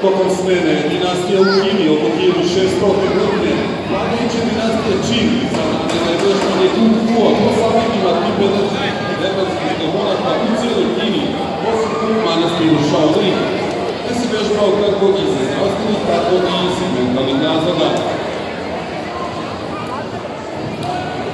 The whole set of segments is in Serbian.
Tokom smene dinastija u Kini oko 1600. godine, vladajuća dinastija Qin za najveštanje Kung Fu-a po savjetima tibetanskih monaka u cijeloj Kini, osim u manastiru Shaolin, gde se vežbao kako iz zdravstvenih, tako i iz mentalnih razloga.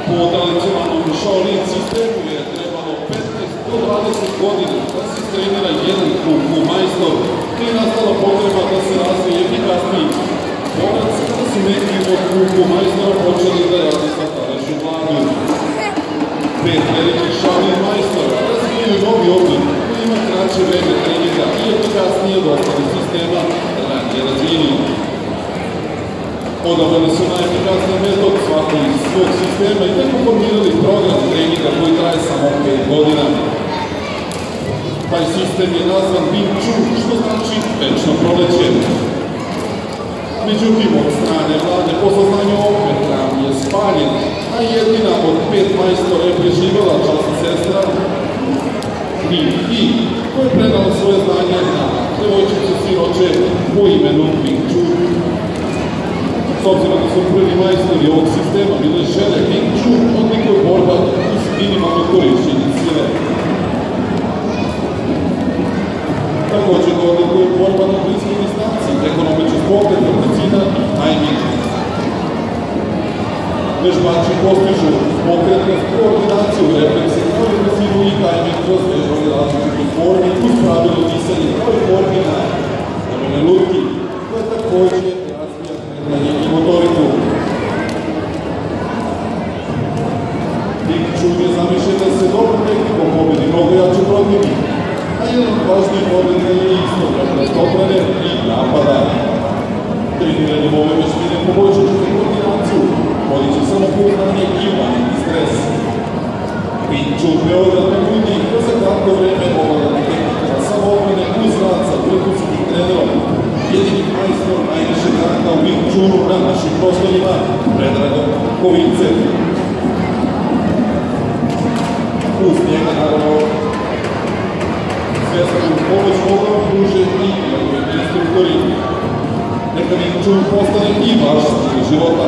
Po tradicionalnom Shaolin sistemu je trebalo 15 do 20 godina da se istrenira jedan Kung Fu majstor, te je nastala potreba da se razvije efikasniji borac, da su neki od Kung Fu majstora počeli da radi sa tadašnju vladu. 5 velikih Shaolin majstora razvijaju novi oblik koji ima kraće vreme treninga i efikasnije od ostalih sistema ranije razvijeniji. Odabrali su najefikasniji metod svakog iz svog sistema i tako formirali program treninga koji traje samo 5 godina. Taj sistem je nazvan Wing Chun, što znači večno proleće. Međutim, od strane vlade po saznanju ovog hram je spaljen, a jedina od 5 majstora je preživjela časna sestra Yi, koja je predala svoje znanje na devojčicu siroče po imenu Wing Chun. S obzirom da su prvi majstori ovog sistema bile žene, Wing Chun odlikuje borba uz minimalno korišćenje sile. Također ga odlikuje borba na bliskoj distanci, ekonomični pogled, brzina i tajming. Vežbači postižu pokretnost, koordinaciju, refleksi, kao i brzinu i tajming kroz vežbanje različitih formi uz pravilno disanje, kao i formi na ramene lutki, koja također razvija kretanje i motoriku. Wing Chun je zamišljen da se dobrom tehnikom pobedi mnogo jače protivnik, a jedan od važnijih odlika je istodobnost odbrane i napada. Treniranjem ove veštine poboljšat ćete koordinaciju, podiće samopouzdanje i umanjiti stres. Wing Chun beodratno nudi da za kratko vreme ovladati tehnikama samoodbrane uz rad sa vrhunskim trenerom. Jedini majstor najvišeg ranga u Wing Chunu na našim prostorima, Predrag Kovince. Uz njega, naravno, svesnu pomoć mogu vam pruže i njegovi instruktori. Neka Wing Chun postane i vaš stil života.